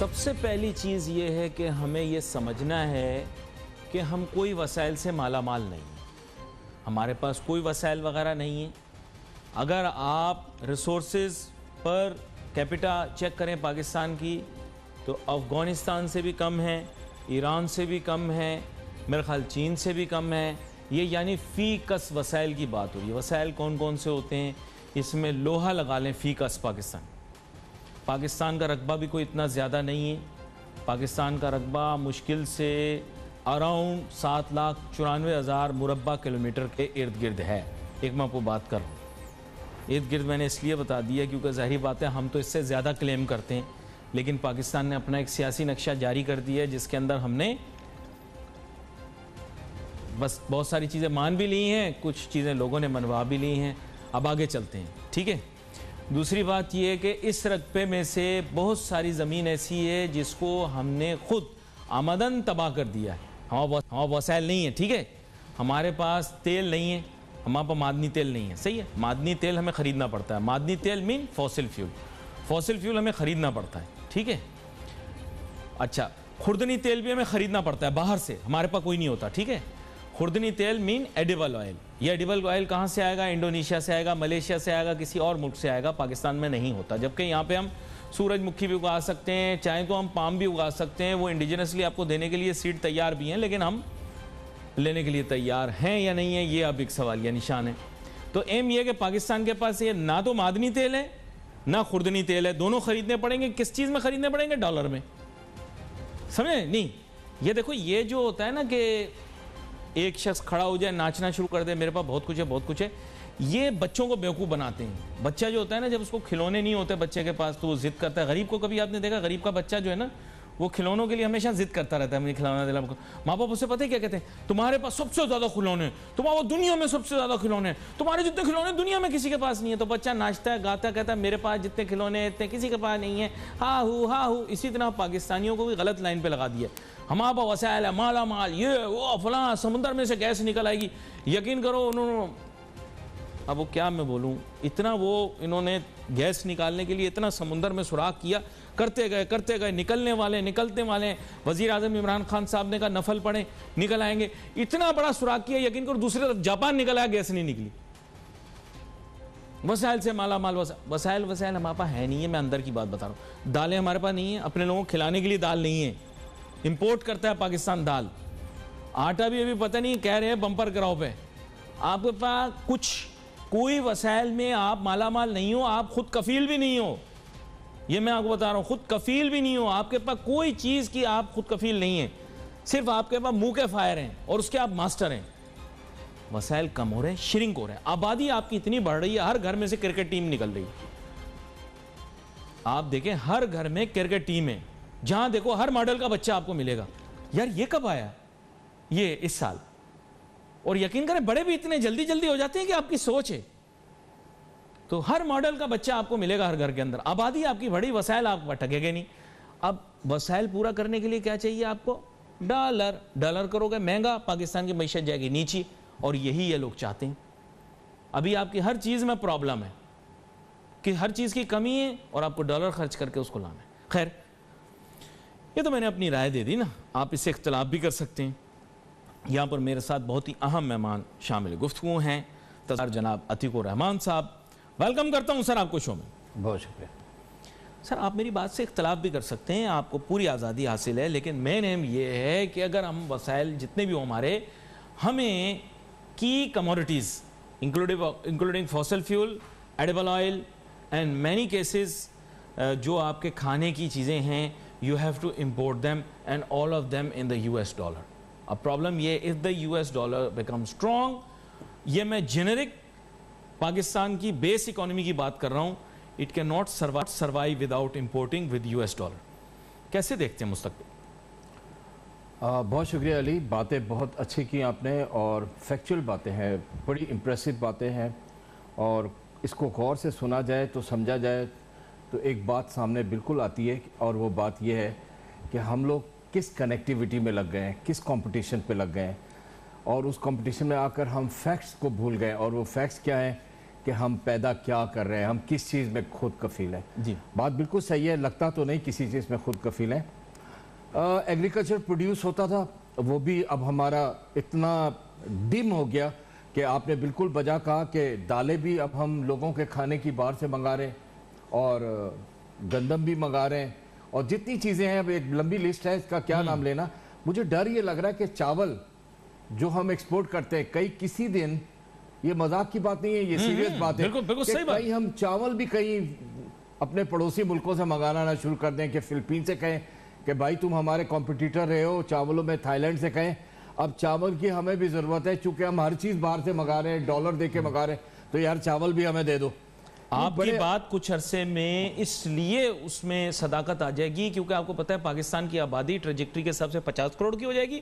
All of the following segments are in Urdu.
سب سے پہلی چیز یہ ہے کہ ہمیں یہ سمجھنا ہے کہ ہم کوئی وسائل سے مالا مال نہیں ہیں. ہمارے پاس کوئی وسائل وغیرہ نہیں ہیں. اگر آپ ریسورسز پر کیپٹا چیک کریں پاکستان کی تو افغانستان سے بھی کم ہے, ایران سے بھی کم ہے, میرے خیال چین سے بھی کم ہے. یہ یعنی فی کس وسائل کی بات ہو رہی ہے. وسائل کون کون سے ہوتے ہیں اس میں لوہا لگا لیں فی کس پاکستان کا رقبہ بھی کوئی اتنا زیادہ نہیں ہے. پاکستان کا رقبہ مشکل سے اراؤنڈ 7,94,000 مربع کلومیٹر کے ارد گرد ہے. ایک میں آپ کو بات کر رہا ہوں ارد گرد, میں نے اس لیے بتا دیا کیونکہ ظاہری بات ہے ہم تو اس سے زیادہ کلیم کرتے ہیں, لیکن پاکستان نے اپنا ایک سیاسی نقشہ جاری کر دیا ہے جس کے اندر ہم نے بس بہت ساری چیزیں مان بھی لی ہیں, کچھ چیزیں لوگوں نے منوا بھی لی ہیں. اب آگے چلتے ہیں, ٹھیک ہے. دوسری بات یہ ہے کہ اس رقبے میں سے بہت ساری زمین ایسی ہے جس کو ہم نے خود آمدن تباہ کر دیا ہے. ہمارے وسائل نہیں ہیں, ٹھیک ہے. ہمارے پاس تیل نہیں ہے, ہمارے پاس معدنی تیل نہیں ہے, صحیح ہے. معدنی تیل ہمیں خریدنا پڑتا ہے. معدنی تیل مین فوسل فیول ہمیں خریدنا پڑتا ہے, ٹھیک ہے. اچھا, خوردنی تیل بھی ہمیں خریدنا پڑتا ہے باہر سے, ہمارے پاس کوئی نہیں ہوتا, ٹھیک ہے. خوردنی تیل مین ایڈیبل آئل. یہ ایڈیبل آئل کہاں سے آئے گا؟ انڈونیشیا سے آئے گا, ملیشیا سے آئے گا, کسی اور ملک سے آئے گا. پاکستان میں نہیں ہوتا. جبکہ یہاں پہ ہم سورج مکھی بھی اگا سکتے ہیں, چاہیں تو ہم پام بھی اگا سکتے ہیں. وہ انڈیجنسلی آپ کو دینے کے لیے سیڈ تیار بھی ہیں, لیکن ہم لینے کے لیے تیار ہیں یا نہیں ہیں یہ اب ایک سوالیہ نشان ہے. تو ایم یہ کہ پاکستان کے پاس یہ نہ تو معدنی تیل ہے نہ خوردنی تیل ہے. دونوں خریدنے پڑیں گے. کس چیز میں خریدنے پڑیں گے؟ ڈالر میں. سمجھے نہیں؟ یہ دیکھو, یہ جو ہوتا ہے نا کہ ایک شخص کھڑا ہو جائے ناچنا شروع کر دے, میرے پاس بہت کچھ ہے بہت کچھ ہے, یہ بچوں کو بیوقوف بناتے ہیں. بچہ جو ہوتا ہے نا, جب اس کو کھلونے نہیں ہوتے بچے کے پاس تو وہ ضد کرتا ہے. غریب کو کبھی آپ نے دیکھا؟ غریب کا بچہ جو ہے نا وہ کھلونوں کے لیے ہمیشہ ضد کرتا رہتا ہے, مجھے کھلونا دلا. ماں باپ اسے پتہ ہے کیا کہتے ہیں؟ تمہارے پاس سب سے زیادہ کھلونے, تمہارے دنیا میں سب سے زیادہ کھلونے, تمہارے جتنے کھلونے دنیا میں کسی کے پاس نہیں ہے. تو بچہ ناچتا ہے, گاتا ہے, کہتا ہے میرے پاس جتنے کھلونے اتنے کسی کے پاس نہیں ہے, ہاں ہو. اسی طرح پاکستانیوں کو بھی غلط لائن پہ لگا دیا. ہمارا پاس وسائل ہے, مالا مال, یہ وہ فلاں, سمندر میں سے گیس نکل آئے گی. یقین کرو انہوں نے, اب وہ کیا میں بولوں, اتنا وہ انہوں نے گیس نکالنے کے لیے اتنا سمندر میں سوراخ کیا, کرتے گئے, نکلنے والے نکلتے والے. وزیر اعظم عمران خان صاحب نے کہا نفل پڑھیں نکل آئیں گے. اتنا بڑا سوراخ کیا, یقین کرو دوسری طرف جاپان نکل آیا, گیس نہیں نکلی. وسائل سے مالا مال. وسائل ہمارے پاس ہے نہیں ہے. میں اندر کی بات بتا رہا ہوں. دالیں ہمارے پاس نہیں ہیں, اپنے لوگوں کو کھلانے کے لیے دال نہیں ہے. امپورٹ کرتا ہے پاکستان دال. آٹا بھی ابھی پتہ نہیں, کہہ رہے ہیں بمپر کراؤ پہ. آپ کے پاس کچھ کوئی وسائل میں آپ مالا مال نہیں ہو, آپ خود کفیل بھی نہیں ہو. یہ میں آپ کو بتا رہا ہوں, خود کفیل بھی نہیں ہو. آپ کے پاس کوئی چیز کی آپ خود کفیل نہیں ہیں, صرف آپ کے پاس منہ کے فائر ہیں اور اس کے آپ ماسٹر ہیں. وسائل کم ہو رہے ہیں, شرنک ہو رہے ہیں. آبادی آپ کی اتنی بڑھ رہی ہے, ہر گھر میں سے کرکٹ ٹیم نکل رہی ہے. آپ دیکھیں ہر گھر میں کرکٹ ٹیم ہے, جہاں دیکھو ہر ماڈل کا بچہ آپ کو ملے گا. یار یہ کب آیا؟ یہ اس سال. اور یقین کریں بڑے بھی اتنے جلدی ہو جاتے ہیں کہ آپ کی سوچ ہے. تو ہر ماڈل کا بچہ آپ کو ملے گا ہر گھر کے اندر. آبادی آپ کی بڑی, وسائل آپ کو ٹکے گے نہیں. اب وسائل پورا کرنے کے لیے کیا چاہیے آپ کو؟ ڈالر کرو گے مہنگا, پاکستان کی معیشت جائے گی نیچی, اور یہی یہ لوگ چاہتے ہیں. ابھی آپ کی ہر چیز میں پرابلم ہے کہ ہر چیز کی کمی ہے اور آپ کو ڈالر خرچ کر کے اس کو لانا ہے. خیر, یہ تو میں نے اپنی رائے دے دی نا, آپ اس سے اختلاف بھی کر سکتے ہیں. یہاں پر میرے ساتھ بہت ہی اہم مہمان شامل گفتگو ہیں, جناب عتیق الرحمان صاحب. ویلکم کرتا ہوں سر آپ کو شو میں. بہت شکریہ سر. آپ میری بات سے اختلاف بھی کر سکتے ہیں, آپ کو پوری آزادی حاصل ہے, لیکن مین ایم یہ ہے کہ اگر ہم وسائل جتنے بھی ہوں ہمارے, ہمیں کی commodities including fossil fuel, edible oil and many cases جو آپ کے کھانے کی چیزیں ہیں, you have to import them and all of them in the US dollar. اب پرابلم یہ, if the US dollar become strong, یہ میں جنرک پاکستان کی بیس اکانومی کی بات کر رہا ہوں, it can not survive without importing with US dollar. کیسے دیکھتے ہیں مستقبل؟ بہت شکریہ علی, باتیں بہت اچھی کی آپ نے, اور فیکچول باتیں ہیں, بڑی امپریسو باتیں ہیں, اور اس کو غور سے سنا جائے تو سمجھا جائے تو ایک بات سامنے بالکل آتی ہے, اور وہ بات یہ ہے کہ ہم لوگ کس کنیکٹیوٹی میں لگ گئے ہیں, کس کمپٹیشن پہ لگ گئے ہیں, اور اس کمپٹیشن میں آ کر ہم فیکٹس کو بھول گئے. اور وہ فیکٹس کیا ہیں کہ ہم پیدا کیا کر رہے ہیں, ہم کس چیز میں خود کفیل ہیں. جی بات بالکل صحیح ہے, لگتا تو نہیں کسی چیز میں خود کفیل ہیں. ایگریکلچر پروڈیوس ہوتا تھا, وہ بھی اب ہمارا اتنا ڈم ہو گیا کہ آپ نے بالکل بجا کہا کہ دالیں بھی اب ہم لوگوں کے کھانے کی باہر سے منگا رہے ہیں, اور گندم بھی منگا رہے ہیں, اور جتنی چیزیں ہیں, اب ایک لمبی لسٹ ہے, اس کا کیا نام لینا. مجھے ڈر یہ لگ رہا ہے کہ چاول جو ہم ایکسپورٹ کرتے ہیں, کسی دن, یہ مذاق کی بات نہیں ہے, یہ سیریس بات ہے, کہ کہیں ہم چاول بھی کہیں اپنے پڑوسی ملکوں سے منگانا نہ شروع کر دیں, کہ فلپین سے کہیں کہ بھائی تم ہمارے کمپٹیٹر رہے ہو چاولوں میں, تھائی لینڈ سے کہیں اب چاول کی ہمیں بھی ضرورت ہے, چونکہ ہم ہر چیز باہر سے منگا رہے ہیں, ڈالر دے کے منگا رہے ہیں, تو یار چاول بھی ہمیں دے دو. آپ کی بات کچھ عرصے میں اس لیے اس میں صداقت آ جائے گی کیونکہ آپ کو پتہ ہے پاکستان کی آبادی ٹریجیکٹری کے حساب سے 50 کروڑ کی ہو جائے گی,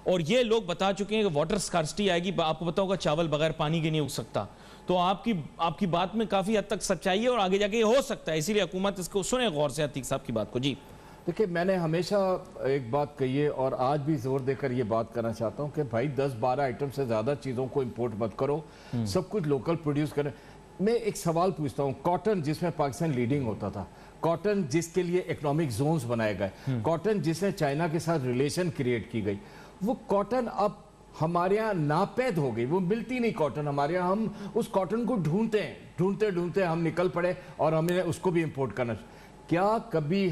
اور یہ لوگ بتا چکے ہیں کہ واٹر سکارسٹی آئے گی, آپ کو پتا ہوگا چاول بغیر پانی کے نہیں اگ سکتا. تو آپ کی بات میں کافی حد تک سچائی ہے, اور آگے جا کے یہ ہو سکتا ہے, اسی لیے حکومت اس کو سنیں غور سے عتیق صاحب کی بات کو. جی دیکھیں, میں نے ہمیشہ ایک بات کہی ہے, اور آج بھی زور دے کر یہ بات کرنا چاہتا ہوں کہ بھائی 10-12 آئٹم سے زیادہ چیزوں کو امپورٹ مت کرو, سب کچھ لوکل پروڈیوس کریں. میں ایک سوال پوچھتا ہوں, کاٹن جس میں پاکستان لیڈنگ ہوتا تھا, کاٹن جس کے لیے اکنامک زونز بنائے گئے, کاٹن جس نے چائنا کے ساتھ ریلیشن کریٹ کی گئی, وہ کاٹن اب ہمارے یہاں ناپید ہو گئی, وہ ملتی نہیں کاٹن ہمارے یہاں. ہم اس کاٹن کو ڈھونڈتے ہیں, ڈھونڈتے ہم نکل پڑے اور ہم نے اس کو بھی امپورٹ کرنا. کیا کبھی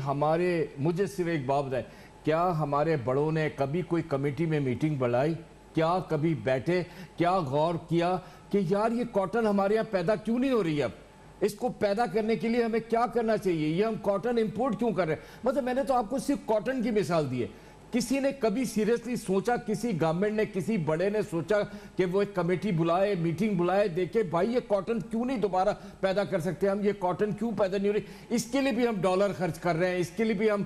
مجھے صرف ایک بات بتائے, کیا ہمارے بڑوں نے کبھی کوئی کمیٹی میں میٹنگ بلائی, کیا کبھی بیٹھے, کیا غور کیا کہ یار یہ کاٹن ہمارے یہاں پیدا کیوں نہیں ہو رہی ہے, اب اس کو پیدا کرنے کے لیے ہمیں کیا کرنا چاہیے, یہ ہم کاٹن امپورٹ کیوں کر رہے ہیں. مطلب میں نے تو آپ کو صرف کاٹن کی مثال دی ہے. کسی نے کبھی سیریسلی سوچا, کسی گورنمنٹ نے, کسی بڑے نے سوچا کہ وہ ایک کمیٹی بلائے, میٹنگ بلائے, دیکھے بھائی یہ کاٹن کیوں نہیں دوبارہ پیدا کر سکتے ہم, یہ کاٹن کیوں پیدا نہیں ہو رہی, اس کے لیے بھی ہم ڈالر خرچ کر رہے ہیں, اس کے لیے بھی ہم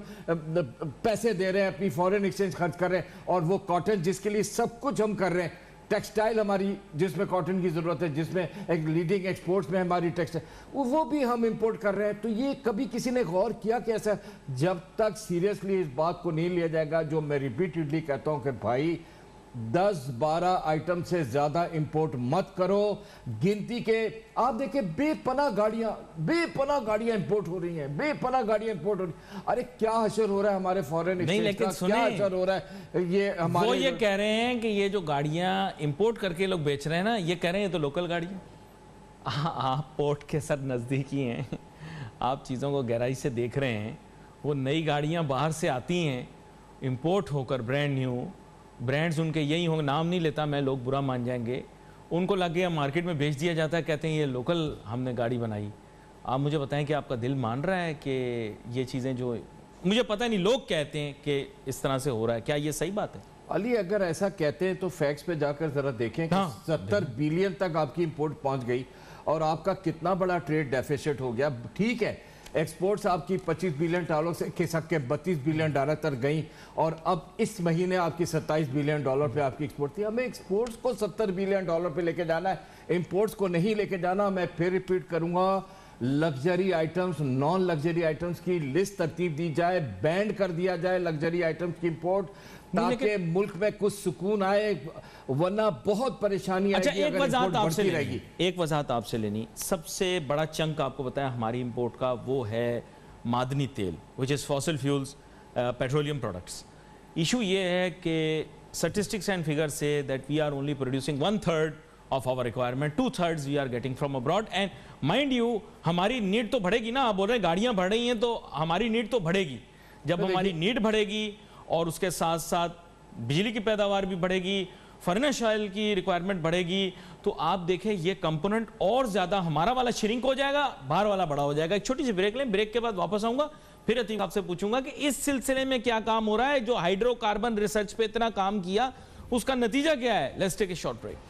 پیسے دے رہے ہیں, اپنی فورن ایکسچینج خرچ کر رہے ہیں, اور وہ کاٹن جس کے لیے سب کچھ ہم کر رہے ہیں, ٹیکسٹائل ہماری جس میں کاٹن کی ضرورت ہے, جس میں ایک لیڈنگ ایکسپورٹس میں ہماری ٹیکسٹائل, وہ بھی ہم امپورٹ کر رہے ہیں. تو یہ کبھی کسی نے غور کیا کہ ایسا, جب تک سیریسلی اس بات کو نہیں لیا جائے گا, جو میں ریپیٹڈلی کہتا ہوں کہ بھائی 10-12 آئٹم سے زیادہ امپورٹ مت کرو, گنتی کے. آپ دیکھیں بے پناہ گاڑیاں امپورٹ ہو رہی ہیں, بے پناہ گاڑیاں امپورٹ ہو رہی ہیں. ارے کیا حشر ہو رہا ہے ہمارے فورن ایکسچینج کا, کیا حشر ہو رہا ہے. وہ یہ کہہ رہے ہیں کہ یہ جو گاڑیاں امپورٹ کر کے لوگ بیچ رہے ہیں نا, یہ کہہ رہے ہیں یہ تو لوکل گاڑیاں. آپ پورٹ کے ساتھ نزدیکی ہیں, آپ چیزوں کو گہرائی سے دیکھ رہے ہیں. وہ نئی گاڑیاں باہر سے آتی ہیں امپورٹ ہو کر, برانڈ نیو برانڈز ان کے یہی ہوں, نام نہیں لیتا میں, لوگ برا مان جائیں گے, ان کو لگ کے مارکیٹ میں بیچ دیا جاتا ہے, کہتے ہیں یہ لوکل ہم نے گاڑی بنائی. آپ مجھے بتائیں کہ آپ کا دل مان رہا ہے کہ یہ چیزیں, جو مجھے پتہ نہیں, لوگ کہتے ہیں کہ اس طرح سے ہو رہا ہے, کیا یہ صحیح بات ہے؟ علی, اگر ایسا کہتے ہیں تو فیکٹس پہ جا کر ذرا دیکھیں کہ 70 بلین تک آپ کی امپورٹ پہنچ گئی, اور آپ کا کتنا بڑا ٹریڈ ڈیفیسٹ ہو گیا. ٹھیک ہے, ایکسپورٹس آپ کی 25 بلین ڈالر سے کھسک کے 32 بلین ڈالر تک گئیں, اور اب اس مہینے آپ کی 27 بلین ڈالر پہ آپ کی ایکسپورٹ تھی. ہمیں ایکسپورٹس کو 70 بلین ڈالر پہ لے کے جانا ہے, امپورٹس کو نہیں لے کے جانا. میں پھر ریپیٹ کروں گا, luxury items, non luxury items کی لسٹ ترتیب دی جائے, بینڈ کر دیا جائے لگژری آئٹمز کی امپورٹ, تاکہ ملک میں کچھ سکون آئے, ورنہ بہت پریشانی آئے گی اگر امپورٹ بڑھتی رہے گی. ایک وضاحت آپ سے لینی, سب سے بڑا چنک آپ کو بتایا ہماری امپورٹ کا, وہ ہے معدنی تیل, which is fossil fuels, petroleum products. Issue یہ ہے کہ statistics and figures say that we are only producing 1/3 of our requirement, 2/3 we are getting from abroad. And mind you, ہماری نیڈ تو بڑھے گی نا, آپ بول رہے ہیں گاڑیاں بڑھ رہی ہیں تو ہماری نیڈ تو بڑھے گی. جب ہماری نیڈ بڑھے گی اور اس کے ساتھ ساتھ بجلی کی پیداوار بھی بڑھے گی, فرنش آئل کی ریکوائرمنٹ بڑھے گی, تو آپ دیکھیں یہ کمپوننٹ اور زیادہ, ہمارا والا شرنک ہو جائے گا, باہر والا بڑا ہو جائے گا. ایک چھوٹی سی بریک لیں, بریک کے بعد واپس آؤں گا, پھر عتیق آپ سے پوچھوں گا کہ اس سلسلے میں کیا کام ہو رہا ہے, جو ہائیڈرو کاربن ریسرچ پہ اتنا کام کیا اس کا نتیجہ کیا ہے. Let's take a short break.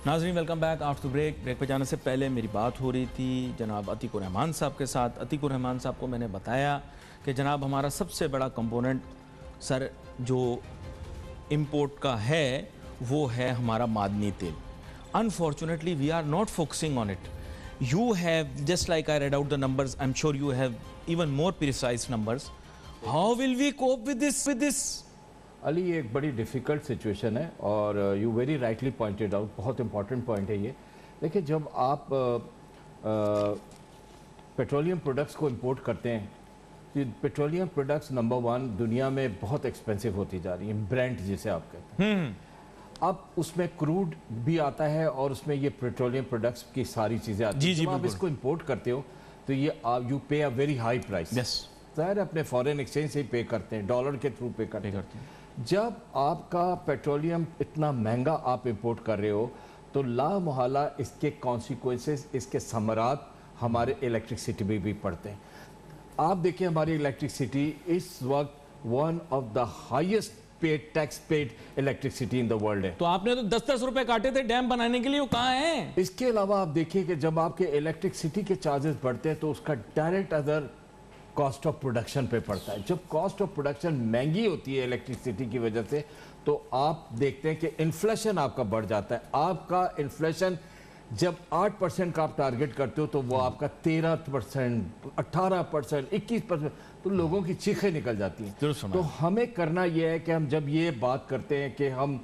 ناظرین welcome back after break. Break پہ جانے سے پہلے میری بات ہو رہی تھی جناب عتیق الرحمان صاحب کے ساتھ. عتیق الرحمان صاحب کو میں نے بتایا کہ جناب ہمارا سب سے بڑا کمپوننٹ سر جو امپورٹ کا ہے وہ ہے ہمارا معدنی تیل. Unfortunately, we are not focusing on it. You have, just like I read out the numbers, I'm sure you have even more precise numbers. How will we cope with this? علی یہ ایک بڑی ڈیفیکلٹ سچویشن ہے اور you very rightly pointed out, بہت امپورٹنٹ پوائنٹ ہے یہ. دیکھیں جب آپ پیٹرولیم پروڈکٹس کو امپورٹ کرتے ہیں, پیٹرولیم پروڈکٹس نمبر 1 دنیا میں بہت ایکسپینسو ہوتی جا رہی ہیں, برینٹ جسے آپ کہتے ہیں. اب اس میں کروڈ بھی آتا ہے اور اس میں یہ پیٹرولیم پروڈکٹس کی ساری چیزیں آتی ہیں. جب آپ اس کو امپورٹ کرتے ہو تو یہ you pay a very high price. ظاہر اپنے فارن ایکسچینج سے ہی پے کرتے ہیں, ڈالر کے تھرو پے کرتے ہیں. جب آپ کا پیٹرولیم اتنا مہنگا آپ امپورٹ کر رہے ہو تو لا محالہ اس کے کانسیکوینسز, اس کے ثمرات ہمارے الیکٹرکسٹی میں بھی پڑتے ہیں. آپ دیکھیں ہماری الیکٹرکسٹی اس وقت one of the highest paid tax paid electricity in the world ہے. تو آپ نے تو 10-10 روپے کاٹے تھے ڈیم بنانے کے لیے, وہ کہاں ہیں؟ اس کے علاوہ آپ دیکھیں کہ جب آپ کے الیکٹرکسٹی کے چارجز بڑھتے ہیں تو اس کا direct other cost of production پہ پڑتا ہے. جب کاسٹ آف پروڈکشن مہنگی ہوتی ہے الیکٹرسٹی کی وجہ سے تو آپ دیکھتے ہیں کہ انفلیشن آپ کا بڑھ جاتا ہے. آپ کا انفلیشن جب 8% کا آپ ٹارگٹ کرتے ہو تو وہ آپ کا 13%, 18%, 21%, تو لوگوں کی چیخیں نکل جاتی ہیں. تو ہمیں کرنا یہ ہے کہ ہم جب یہ بات کرتے ہیں کہ ہم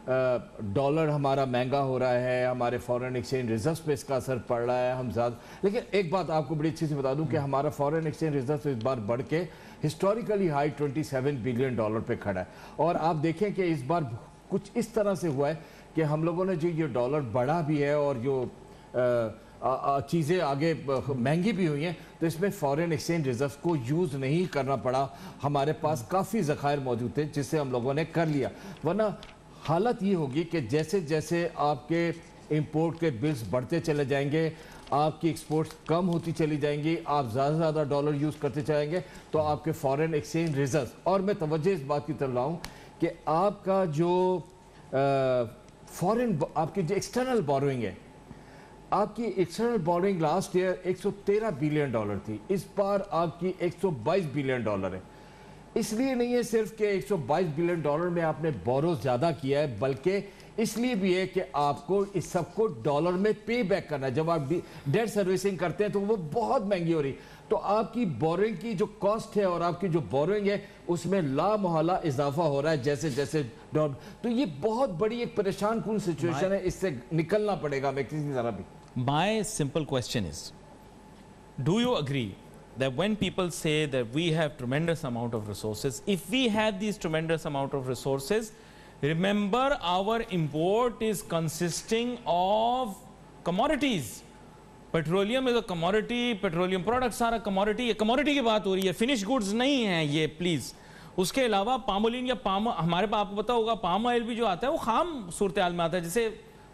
ڈالر ہمارا مہنگا ہو رہا ہے, ہمارے فورن ایکسچینج ریزروز پہ اس کا اثر پڑ رہا ہے, ہم زیادہ, لیکن ایک بات آپ کو بڑی اچھی سے بتا دوں کہ ہمارا فورن ایکسچینج ریزروز اس بار بڑھ کے ہسٹوریکلی ہائی $27 بلین پہ کھڑا ہے. اور آپ دیکھیں کہ اس بار کچھ اس طرح سے ہوا ہے کہ ہم لوگوں نے جو یہ ڈالر بڑھا بھی ہے اور جو چیزیں آگے مہنگی بھی ہوئی ہیں تو اس میں فورن ایکسچینج ریزروز کو یوز نہیں کرنا پڑا. ہمارے پاس کافی ذخائر موجود تھے جس سے ہم لوگوں نے کر لیا. ورنہ حالت یہ ہوگی کہ جیسے جیسے آپ کے امپورٹ کے بلز بڑھتے چلے جائیں گے, آپ کی ایکسپورٹس کم ہوتی چلی جائیں گی, آپ زیادہ سے زیادہ ڈالر یوز کرتے چلیں گے تو آپ کے فورن ایکسچینج ریزروز, اور میں توجہ اس بات کی طرف لاؤں کہ آپ کا جو فورن, آپ کی جو ایکسٹرنل بوروئنگ ہے, آپ کی external borrowing last year $113 billion تھی, اس بار آپ کی $122 بلین ہے. اس لیے نہیں ہے صرف کہ $122 بلین میں آپ نے بورو زیادہ کیا ہے, بلکہ اس لیے بھی ہے کہ آپ کو اس سب کو ڈالر میں پے بیک کرنا ہے. جب آپ ڈیٹ سروسنگ کرتے ہیں تو وہ بہت مہنگی ہو رہی, تو آپ کی بورنگ کی جو کاسٹ ہے اور آپ کی جو بورنگ ہے اس میں لا محالہ اضافہ ہو رہا ہے جیسے جیسے ڈالر. تو یہ بہت بڑی ایک پریشان کن سچویشن ہے, اس سے نکلنا پڑے گا ہمیں کسی طرح بھی. My simple question is, do you agree that when people say that we have tremendous amount of resources, if we have these tremendous amount of resources, remember our import is consisting of commodities. Petroleum is a commodity, petroleum products are a commodity. یہ commodity کی بات ہو رہی ہے, finished goods نہیں ہیں یہ, please. اس کے علاوہ پامولین یا ہمارے پاس آپ کو پتا ہوگا پام آئل بھی جو آتا ہے وہ خام صورتحال میں آتا ہے, جسے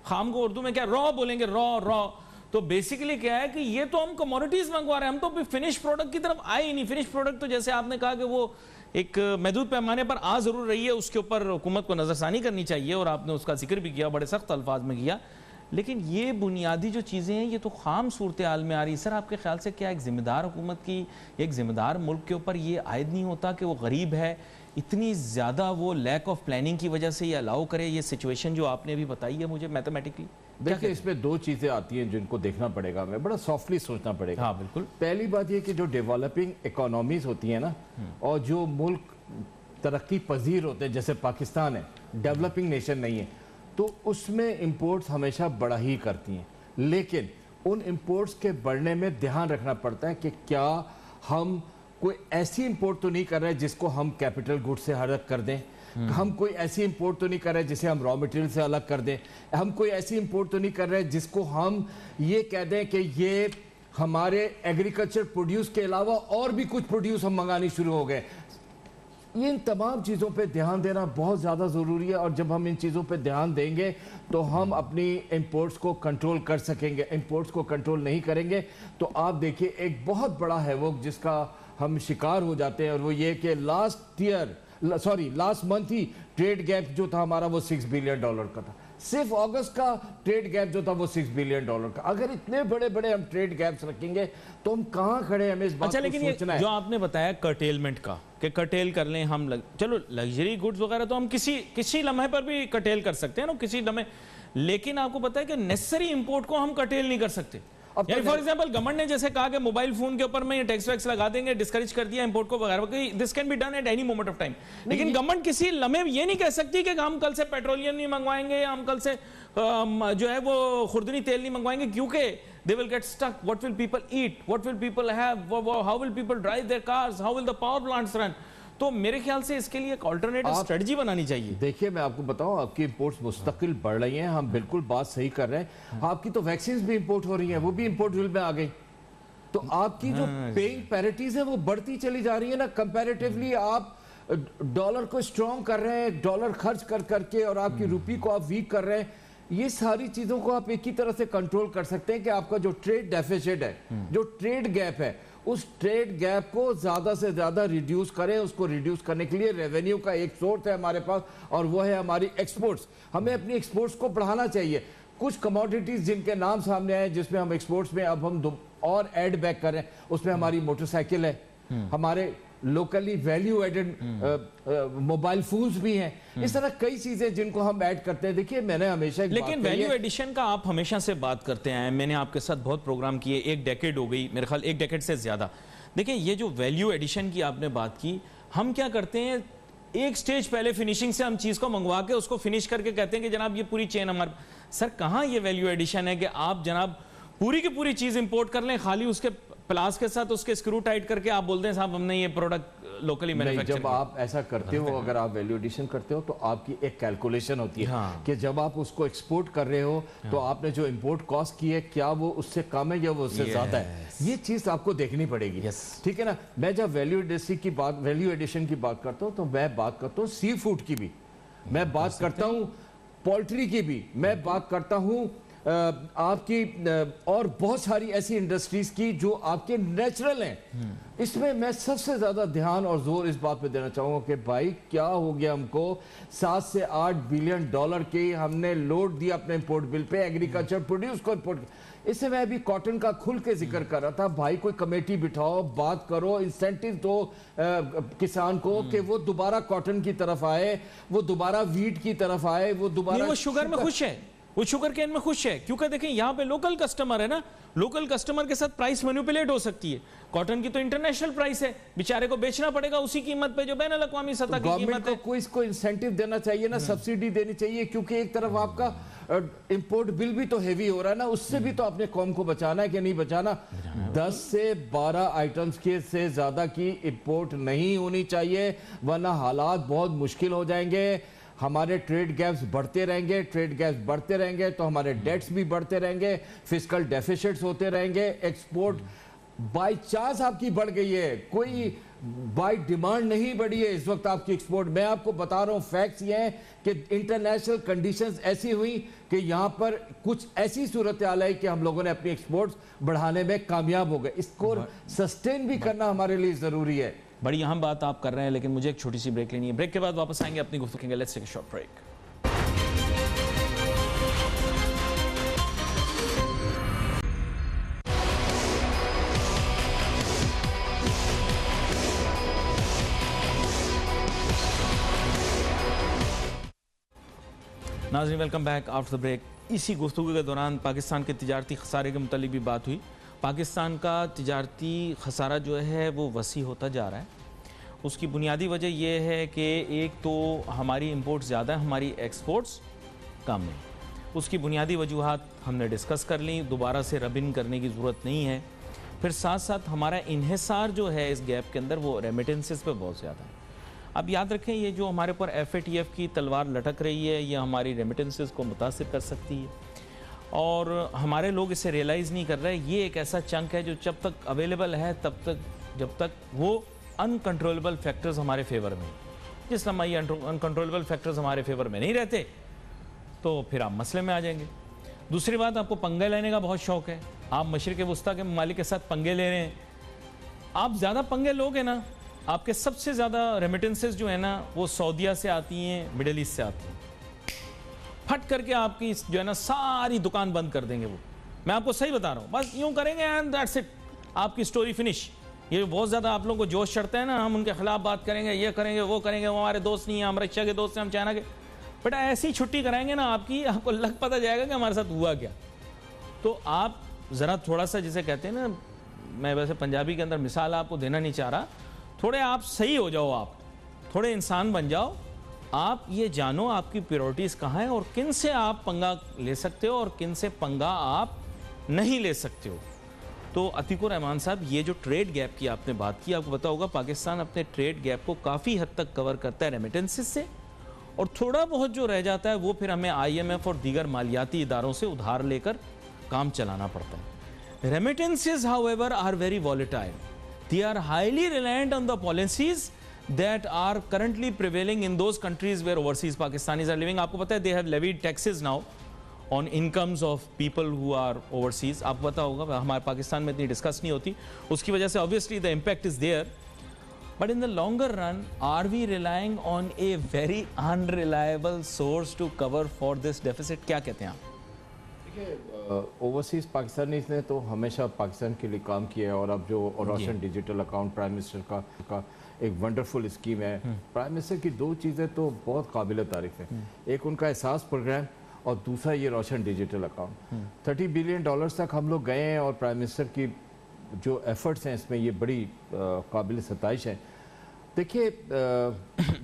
خام کو اردو میں کیا را بولیں گے, را. تو بیسیکلی کیا ہے کہ یہ تو ہم کموڈیٹیز منگوا رہے ہیں, ہم تو فنش پروڈکٹ کی طرف آئے ہی نہیں. فنش پروڈکٹ تو جیسے آپ نے کہا کہ وہ ایک محدود پیمانے پر آ ضرور رہی ہے, اس کے اوپر حکومت کو نظر ثانی کرنی چاہیے اور آپ نے اس کا ذکر بھی کیا, بڑے سخت الفاظ میں کیا, لیکن یہ بنیادی جو چیزیں ہیں یہ تو خام صورتحال میں آ رہی. سر آپ کے خیال سے کیا ایک ذمہ دار حکومت کی, ایک ذمہ دار ملک کے اوپر یہ عائد نہیں ہوتا کہ وہ غریب ہے, اتنی زیادہ وہ لیک آف پلاننگ کی وجہ سے یہ الاؤ کرے یہ سچویشن جو آپ نے ابھی بتائی ہے مجھے میتھمیٹکلی؟ دیکھیں اس میں دو چیزیں آتی ہیں جن کو دیکھنا پڑے گا, ہمیں بڑا سافٹلی سوچنا پڑے گا. ہاں بالکل. پہلی بات یہ کہ جو ڈیولپنگ اکانومیز ہوتی ہیں نا, اور جو ملک ترقی پذیر ہوتے ہیں جیسے پاکستان ہے, ڈیولپنگ نیشن نہیں ہے, تو اس میں امپورٹس ہمیشہ بڑا ہی کرتی ہیں. لیکن ان امپورٹس کے بڑھنے میں دھیان رکھنا پڑتا ہے کہ کیا ہم کوئی ایسی امپورٹ تو نہیں کر رہے جس کو ہم کیپٹل گڈ سے الگ کر دیں, ہم کوئی ایسی امپورٹ تو نہیں کر رہے جسے ہم را مٹیریل سے الگ کر دیں, ہم کوئی ایسی امپورٹ تو نہیں کر رہے جس کو ہم یہ کہہ دیں کہ یہ ہمارے ایگریکلچر پروڈیوس کے علاوہ اور بھی کچھ پروڈیوس ہم منگانی شروع ہو گئے. یہ ان تمام چیزوں پہ دھیان دینا بہت زیادہ ضروری ہے, اور جب ہم ان چیزوں پہ دھیان دیں گے تو ہم اپنی امپورٹس کو کنٹرول کر سکیں گے. امپورٹس کو کنٹرول نہیں کریں گے تو آپ دیکھیے ایک بہت بڑا ہیوک جس کا ہم شکار ہو جاتے ہیں, اور وہ یہ کہ لاسٹ منتھ ہی ٹریڈ گیپ جو تھا ہمارا وہ $6 بلین کا تھا. صرف اگست کا ٹریڈ گیپ جو تھا وہ $6 بلین کا. اگر اتنے بڑے بڑے ہم ٹریڈ گیپس رکھیں گے تو ہم کہاں کھڑے ہیں؟ ہمیں اس بات اچھا کو لیکن سوچنا یہ ہے. جو آپ نے بتایا کرٹیلمنٹ کا کہ کرٹیل کر لیں ہم چلو لگژری گڈز وغیرہ تو ہم کسی لمحے پر بھی کرٹیل کر سکتے ہیں نا کسی لمحے, لیکن آپ کو پتا ہے کہ نیسری امپورٹ کو ہم کرٹیل نہیں کر سکتے. یعنی فار ایگزامپل گورنمنٹ نے جیسے کہا کہ موبائل فون کے اوپر میں یہ ٹیکس ویکس لگا دیں گے, ڈسکریج کر دیا امپورٹ کو وغیرہ, this can be done at any moment of time. لیکن گورنمنٹ کسی لمحے یہ نہیں کہہ سکتی کہ ہم کل سے پیٹرولیم نہیں منگوائیں گے یا ہم کل سے جو ہے وہ خوردنی تیل نہیں منگوائیں گے, کیونکہ they will get stuck. What will people eat? What will people have? How will people drive their cars? How will the power plants run? تو میرے خیال سے اس کے لیے ایک آلٹرنیٹو اسٹریٹجی بنانی چاہیے. دیکھیے میں آپ کو بتاؤں, آپ کی امپورٹس مستقل بڑھ رہی ہیں, ہم بالکل بات صحیح کر رہے ہیں. آپ کی تو ویکسینز بھی امپورٹ ہو رہی ہیں, وہ بھی امپورٹ بل میں آ گئی. تو آپ کی جو پیئنگ پیرٹیز ہیں وہ بڑھتی چلی جا رہی ہیں نا. کمپیریٹیولی آپ ڈالر کو اسٹرانگ کر رہے ہیں, ڈالر خرچ کر کے, اور آپ کی روپی کو آپ ویک کر رہے ہیں. یہ ساری چیزوں کو آپ ایک ہی طرح سے کنٹرول کر سکتے ہیں کہ آپ کا جو ٹریڈ ڈیفیسٹ ہے, جو ٹریڈ گیپ ہے, اس ٹریڈ گیپ کو زیادہ سے زیادہ ریڈیوس کریں. اس کو ریڈیوس کرنے کے لیے ریونیو کا ایک سورس ہے ہمارے پاس, اور وہ ہے ہماری ایکسپورٹس. ہمیں اپنی ایکسپورٹس کو بڑھانا چاہیے. کچھ کموڈیٹیز جن کے نام سامنے آئے جس میں ہم ایکسپورٹس میں اب ہم اور ایڈ بیک کر رہے ہیں, اس میں ہماری موٹر سائیکل ہے, ہمارے locally value added mobile phones بھی ہیں. اس طرح کئی چیزیں جن کو ہم ایڈ کرتے ہیں. دیکھیے میں نے ہمیشہ لیکن ویلیو ایڈیشن کا آپ ہمیشہ سے بات کرتے ہیں, میں نے آپ کے ساتھ بہت پروگرام کیے, 1 ڈیکیڈ ہو گئی میرے خیال, 1 ڈیکیڈ سے زیادہ. دیکھیں یہ جو ویلیو ایڈیشن کی آپ نے بات کی, ہم کیا کرتے ہیں ایک سٹیج پہلے فنیشنگ سے ہم چیز کو منگوا کے اس کو فنش کر کے کہتے ہیں کہ جناب یہ پوری چین ہمارے. سر کہاں یہ ویلیو ایڈیشن ہے کہ آپ جناب پوری کی پوری چیز امپورٹ کر لیں, خالی اس کے پلاس کے ساتھ اس کے اسکرو ٹائٹ کر کے آپ بولتے ہیں صاحب ہم نے یہ پروڈکٹ لوکلی مینوفیکچر کیا. جب آپ ایسا کرتے ہو, اگر آپ ویلیو ایڈیشن کرتے ہو تو آپ کی ایک کیلکولیشن ہوتی ہے کہ جب آپ اس کو ایکسپورٹ کر رہے ہو تو آپ نے جو امپورٹ کاسٹ کی ہے کیا وہ اس سے کم ہے یا وہ اس سے زیادہ ہے. یہ چیز آپ کو دیکھنی پڑے گی, ٹھیک ہے نا. میں جب ویلیو ایڈیشن کی بات کرتا ہوں تو میں بات کرتا ہوں سی فوڈ کی بھی, میں بات کرتا ہوں پولٹری کی بھی, میں بات کرتا ہوں آپ کی اور بہت ساری ایسی انڈسٹریز کی جو آپ کے نیچرل ہیں. اس میں سب سے زیادہ دھیان اور زور اس بات پہ دینا چاہوں گا کہ بھائی کیا ہو گیا, ہم کو $7 سے $8 بلین کی ہم نے لوڈ دیا اپنے امپورٹ بل پہ, ایگریکلچر پروڈیوس کو امپورٹ. اس سے میں ابھی کاٹن کا کھل کے ذکر کر رہا تھا. بھائی کوئی کمیٹی بٹھاؤ, بات کرو, انسینٹیو دو کسان کو کہ وہ دوبارہ کاٹن کی طرف آئے, وہ دوبارہ ویٹ کی طرف آئے, وہ دوبارہ وہ شوگر میں خوش ہے, وہ شوگر کین میں خوش ہے, کیونکہ دیکھیں یہاں پہ لوکل کسٹمر ہے نا, لوکل کسٹمر کے ساتھ پرائس مینیپولیٹ ہو سکتی ہے. کاٹن کی تو انٹرنیشنل پرائس ہے, بیچارے کو بیچنا پڑے گا اسی قیمت پہ جو بین الاقوامی سطح کی قیمت ہے. کو اس کو انسینٹیو دینا چاہیے نا, سبسیڈی دینی چاہیے, کیونکہ ایک طرف آپ کا امپورٹ بل بھی تو ہیوی ہو رہا ہے نا, اس سے بھی تو اپنے قوم کو بچانا ہے کہ نہیں بچانا. 10 سے 12 آئٹمز کے سے زیادہ کی امپورٹ نہیں ہونی چاہیے, ورنہ حالات بہت مشکل ہو جائیں گے. ہمارے ٹریڈ گیپس بڑھتے رہیں گے, ٹریڈ گیپس بڑھتے رہیں گے تو ہمارے ڈیٹس بھی بڑھتے رہیں گے, فسکل ڈیفیسٹس ہوتے رہیں گے. ایکسپورٹ بائی چانس آپ کی بڑھ گئی ہے, کوئی بائی ڈیمانڈ نہیں بڑھی ہے اس وقت آپ کی ایکسپورٹ. میں آپ کو بتا رہا ہوں فیکٹس یہ ہیں کہ انٹرنیشنل کنڈیشنز ایسی ہوئی کہ یہاں پر کچھ ایسی صورتحال ہے کہ ہم لوگوں نے اپنی ایکسپورٹس بڑھانے میں کامیاب ہو گئے. اس کو سسٹین بھی کرنا ہمارے لیے ضروری ہے. بڑی اہم بات آپ کر رہے ہیں, لیکن مجھے ایک چھوٹی سی بریک لینی ہے. بریک کے بعد واپس آئیں گے, اپنی گفتگو کریں گے. Let's take a short break. ناظرین ویلکم بیک آفٹر بریک. اسی گفتگو کے دوران پاکستان کے تجارتی خسارے کے متعلق بھی بات ہوئی. پاکستان کا تجارتی خسارہ جو ہے وہ وسیع ہوتا جا رہا ہے. اس کی بنیادی وجہ یہ ہے کہ ایک تو ہماری امپورٹ زیادہ ہے, ہماری ایکسپورٹس کم ہیں. اس کی بنیادی وجوہات ہم نے ڈسکس کر لیں, دوبارہ سے رب ان کرنے کی ضرورت نہیں ہے. پھر ساتھ ساتھ ہمارا انحصار جو ہے اس گیپ کے اندر وہ ریمیٹنسز پہ بہت زیادہ ہے. اب یاد رکھیں یہ جو ہمارے پر FATF کی تلوار لٹک رہی ہے یہ ہماری ریمیٹنسز کو متاثر کر سکتی ہے, اور ہمارے لوگ اسے ریئلائز نہیں کر رہے. یہ ایک ایسا چنک ہے جو جب تک اویلیبل ہے تب تک, جب تک وہ انکنٹرولبل فیکٹرز ہمارے فیور میں, جس لمحہ یہ انکنٹرولبل فیکٹرز ہمارے فیور میں نہیں رہتے تو پھر آپ مسئلے میں آ جائیں گے. دوسری بات, آپ کو پنگے لینے کا بہت شوق ہے, آپ مشرق وسطیٰ کے ممالک کے ساتھ پنگے لے رہے ہیں. آپ زیادہ پنگے لوگے نا, آپ کے سب سے زیادہ ریمیٹنسز جو ہیں نا وہ سعودیہ سے آتی ہیں, مڈل ایسٹ سے آتی ہیں. پھٹ کر کے آپ کی جو ہے نا ساری دکان بند کر دیں گے وہ. میں آپ کو صحیح بتا رہا ہوں, بس یوں کریں گے اینڈ دیٹس اٹ, آپ کی سٹوری فنش. یہ بہت زیادہ آپ لوگوں کو جوش چڑھتا ہے نا, ہم ان کے خلاف بات کریں گے, یہ کریں گے, وہ کریں گے, وہ ہمارے دوست نہیں ہیں, ہم رشیا کے دوست ہیں, ہم چائنا کے. بیٹا ایسی چھٹی کرائیں گے نا آپ کی, آپ کو لگ پتہ جائے گا کہ ہمارے ساتھ ہوا کیا. تو آپ ذرا تھوڑا سا جسے کہتے ہیں نا, میں ویسے پنجابی کے اندر مثال آپ کو دینا نہیں چاہ رہا, تھوڑے آپ صحیح ہو جاؤ, آپ تھوڑے انسان بن جاؤ. آپ یہ جانو آپ کی پریورٹیز کہاں ہیں اور کن سے آپ پنگا لے سکتے ہو اور کن سے پنگا آپ نہیں لے سکتے ہو. تو عتیق الرحمان صاحب, یہ جو ٹریڈ گیپ کی آپ نے بات کی, آپ کو پتا ہوگا پاکستان اپنے ٹریڈ گیپ کو کافی حد تک کور کرتا ہے ریمیٹنسز سے, اور تھوڑا بہت جو رہ جاتا ہے وہ پھر ہمیں آئی ایم ایف اور دیگر مالیاتی اداروں سے ادھار لے کر کام چلانا پڑتا ہے. Remittances however are very volatile. They are highly reliant on the policies that are currently prevailing in those countries where overseas Pakistanis are living. آپ کو پتا ہے they have levied taxes now on incomes of people who are overseas. آپ کو پتا ہوگا, ہمارے پاکستان میں اتنی ڈسکس نہیں ہوتی, اس کی وجہ سے obviously the impact is there. But in the longer run, are we relying on a very unreliable source to cover for this deficit? کیا کہتے ہیں آپ؟ اوورسیز پاکستانیز نے تو ہمیشہ پاکستان کے لیے کام کیا ہے, اور اب جو روشن ڈیجیٹل اکاؤنٹ پرائم منسٹر کا ایک ونڈرفل اسکیم ہے. پرائم منسٹر کی دو چیزیں تو بہت قابل تعریف ہیں, ایک ان کا احساس پروگرام اور دوسرا یہ روشن ڈیجیٹل اکاؤنٹ. $30 بلین تک ہم لوگ گئے ہیں, اور پرائم منسٹر کی جو ایفرٹس ہیں اس میں یہ بڑی قابل ستائش ہے. دیکھیے,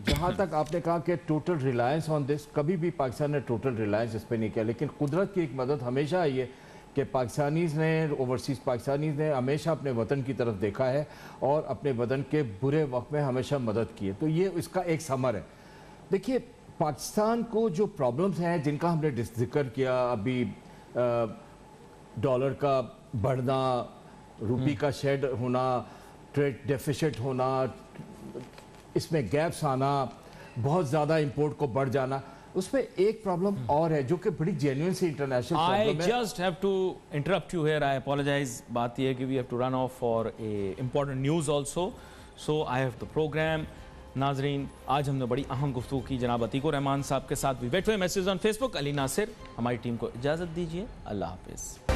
جہاں تک آپ نے کہا کہ ٹوٹل ریلائنس آن دس, کبھی بھی پاکستان نے ٹوٹل ریلائنس اس پہ نہیں کیا, لیکن قدرت کی ایک مدد ہمیشہ آئی ہے کہ پاکستانیز نے, اوورسیز پاکستانیز نے ہمیشہ اپنے وطن کی طرف دیکھا ہے اور اپنے وطن کے برے وقت میں ہمیشہ مدد کی ہے. تو یہ اس کا ایک ثمر ہے. دیکھیے, پاکستان کو جو پرابلمز ہیں جن کا ہم نے ذکر کیا ابھی, ڈالر کا بڑھنا, روپی کا شیڈ ہونا, ٹریڈ ڈیفیسٹ ہونا, اس میں گیپس آنا, بہت زیادہ امپورٹ کو بڑھ جانا, اس میں ایک پرابلم اور ہے جو کہ بڑی جینوئن سی انٹرنیشنل پرابلم ہے. I just have to interrupt you here. I apologize. بات یہ ہے کہ we have to run off for a important news also. So I have the program. ناظرین, آج ہم نے بڑی اہم گفتگو کی جناب عتیق الرحمان صاحب کے ساتھ. We wait for your messages on Facebook. علی ناصر, ہماری ٹیم کو اجازت دیجیے. اللہ حافظ.